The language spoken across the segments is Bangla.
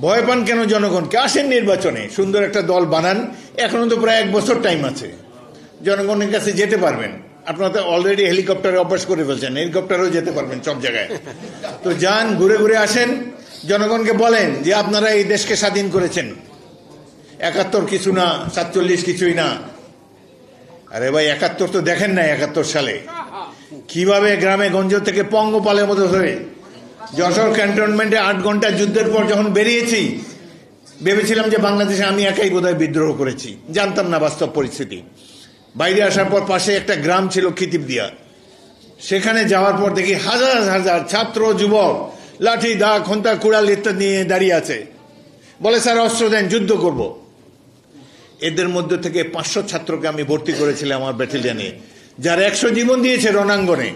ভয় পান কেন জনগণকে? আসেন নির্বাচনে, সুন্দর একটা দল বানান। এখনো তো প্রায় 1 বছর টাইম আছে, জনগণের কাছে যেতে পারবেন। আপনারা তো অলরেডি হেলিকপ্টারে অভ্যাস করে ফেলছেন, হেলিকপ্টারেও যেতে পারবেন সব জায়গায়। তো যান, ঘুরে ঘুরে আসেন, জনগণকে বলেন যে আপনারা এই দেশকে স্বাধীন করেছেন। 71 কিছু না, 47 কিছুই না। আরে ভাই, 71 তো দেখেন না? 71 সালে কিভাবে গ্রামে গঞ্জ থেকে পঙ্গপালের মতো ধরে যশোর ক্যান্টনমেন্টে 8 ঘন্টা যুদ্ধের পর যখন বেরিয়েছি, ভেবেছিলাম যে বাংলাদেশে আমি একাই বোধহয় বিদ্রোহ করেছি। জানতাম না বাস্তব পরিস্থিতি। বাইরে আসার পর পাশে একটা গ্রাম ছিল খিতিবদিয়া, সেখানে যাওয়ার পর দেখি হাজার হাজার ছাত্র যুবক লাঠি, দা, খন্তা, কুড়াল ইত্যাদি নিয়ে দাঁড়িয়ে আছে। বলে স্যার অস্ত্র দেন, যুদ্ধ করব। এদের মধ্যে থেকে 500 ছাত্রকে আমি ভর্তি করেছিলাম আমার ব্যাটালিয়নে, যার 100 জীবন দিয়েছে রণাঙ্গনে।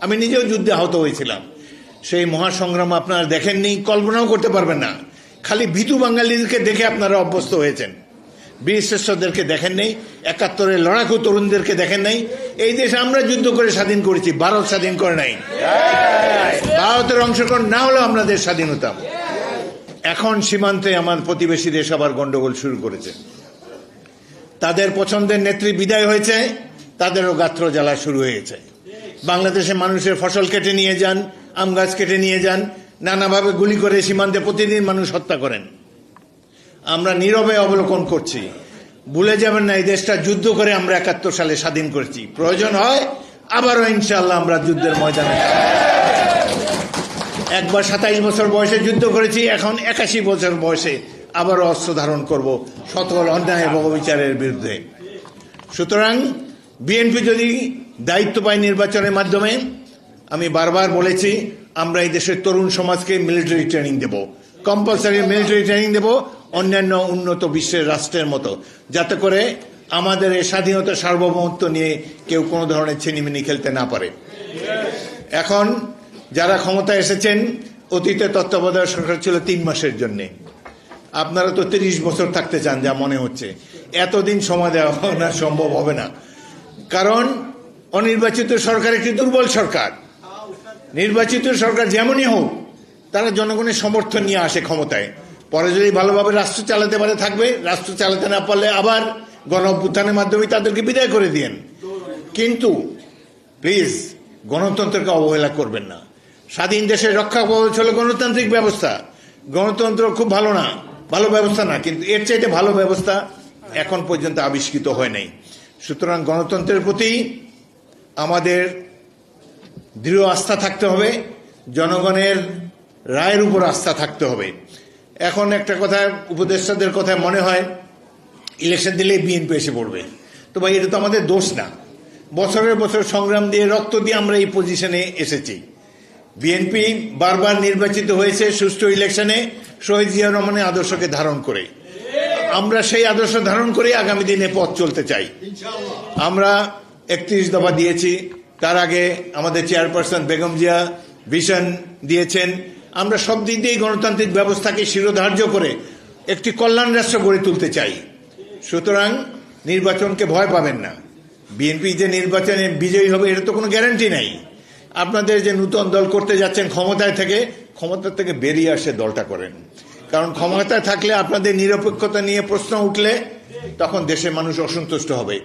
আমি নিজেও যুদ্ধে আহত হয়েছিলাম। সেই মহাসংগ্রাম আপনারা দেখেননি, কল্পনাও করতে পারবেন না। খালি ভীতু বাঙালিদেরকে দেখে আপনারা অভ্যস্ত হয়েছেন, বীর শ্রেষ্ঠদেরকে দেখেন নাই, 71-এর লড়াকু তরুণদেরকে দেখেন নাই। এই দেশ আমরা যুদ্ধ করে স্বাধীন করেছি, ভারত স্বাধীন করে নাই। ভারতের অংশগ্রহণ না হলেও আমরা দেশ স্বাধীন হতাম। এখন সীমান্তে আমার প্রতিবেশী দেশ আবার গন্ডগোল শুরু করেছে। তাদের পছন্দের নেত্রী বিদায় হয়েছে, তাদেরও গাত্র জ্বালা শুরু হয়েছে। বাংলাদেশে মানুষের ফসল কেটে নিয়ে যান, আম গাছ কেটে নিয়ে যান, নানাভাবে গুলি করে সীমান্তে প্রতিদিন মানুষ হত্যা করেন। আমরা নীরবে অবলোকন করছি। ভুলে যাবেন না, এই দেশটা যুদ্ধ করে আমরা 71 সালে স্বাধীন করেছি। প্রয়োজন হয় আবারও ইনশাআল্লাহ আমরা যুদ্ধের ময়দানে। একবার 27 বছর বয়সে যুদ্ধ করেছি, এখন 81 বছর বয়সে আবারও অস্ত্র ধারণ করব সকল অন্যায় এবং অবিচারের বিরুদ্ধে। সুতরাং বিএনপি যদি দায়িত্ব পায় নির্বাচনের মাধ্যমে, আমি বারবার বলেছি আমরা এই দেশের তরুণ সমাজকে মিলিটারি ট্রেনিং দেব, কম্পালসারি মিলিটারি ট্রেনিং দেব অন্যান্য উন্নত বিশ্বের রাষ্ট্রের মতো, যাতে করে আমাদের এই স্বাধীনতা সার্বভৌমত্ব নিয়ে কেউ কোনো ধরনের ছিনিমিনি খেলতে না পারে। এখন যারা ক্ষমতায় এসেছেন, অতীতে তত্ত্বাবধায়ক সরকার ছিল 3 মাসের জন্য। আপনারা তো 30 বছর থাকতে চান যা মনে হচ্ছে। এতদিন সময় দেওয়া না, সম্ভব হবে না। কারণ অনির্বাচিত সরকার একটি দুর্বল সরকার। নির্বাচিত সরকার যেমনই হোক, তারা জনগণের সমর্থন নিয়ে আসে ক্ষমতায়। পরে যদি ভালোভাবে রাষ্ট্র চালাতে পারে থাকবে, রাষ্ট্র চালাতে না পারলে আবার গণ অভ্যুত্থানের মাধ্যমে তাদেরকে বিদায় করে দিয়েন। কিন্তু প্লিজ গণতন্ত্রকে অবহেলা করবেন না। স্বাধীন দেশের রক্ষা কবচ হলো গণতান্ত্রিক ব্যবস্থা। গণতন্ত্র খুব ভালো না, ভালো ব্যবস্থা না, কিন্তু এর চাইতে ভালো ব্যবস্থা এখন পর্যন্ত আবিষ্কৃত হয় নাই। সুতরাং গণতন্ত্রের প্রতি আমাদের দৃঢ় আস্থা থাকতে হবে, জনগণের রায়ের উপর আস্থা থাকতে হবে। এখন একটা কথা, উপদেষ্টাদের কথায় মনে হয় ইলেকশন দিলেই বিএনপি এসে পড়বে। তো ভাই, এটা তো আমাদের দোষ না। বছরের বছর সংগ্রাম দিয়ে, রক্ত দিয়ে আমরা এই পজিশনে এসেছি। বিএনপি বারবার নির্বাচিত হয়েছে সুষ্ঠু ইলেকশনে শহীদ জিয়া রহমানের আদর্শকে ধারণ করে। আমরা সেই আদর্শ ধারণ করে আগামী দিনে পথ চলতে চাই। আমরা 31 দফা দিয়েছি, তার আগে আমাদের চেয়ারপারসন বেগম জিয়া ভিশন দিয়েছেন। আমরা সব দিক দিয়েই গণতান্ত্রিক ব্যবস্থাকে শিরোধার্য করে একটি কল্যাণ রাষ্ট্র গড়ে তুলতে চাই। সুতরাং নির্বাচনকে ভয় পাবেন না। বিএনপি যে নির্বাচনে বিজয়ী হবে এটা তো কোনো গ্যারান্টি নাই। আপনাদের যে নূতন দল করতে যাচ্ছেন ক্ষমতা থেকে বেরিয়ে আসে দলটা করেন। কারণ ক্ষমতায় থাকলে আপনাদের নিরপেক্ষতা নিয়ে প্রশ্ন উঠলে তখন দেশের মানুষ অসন্তুষ্ট হবে।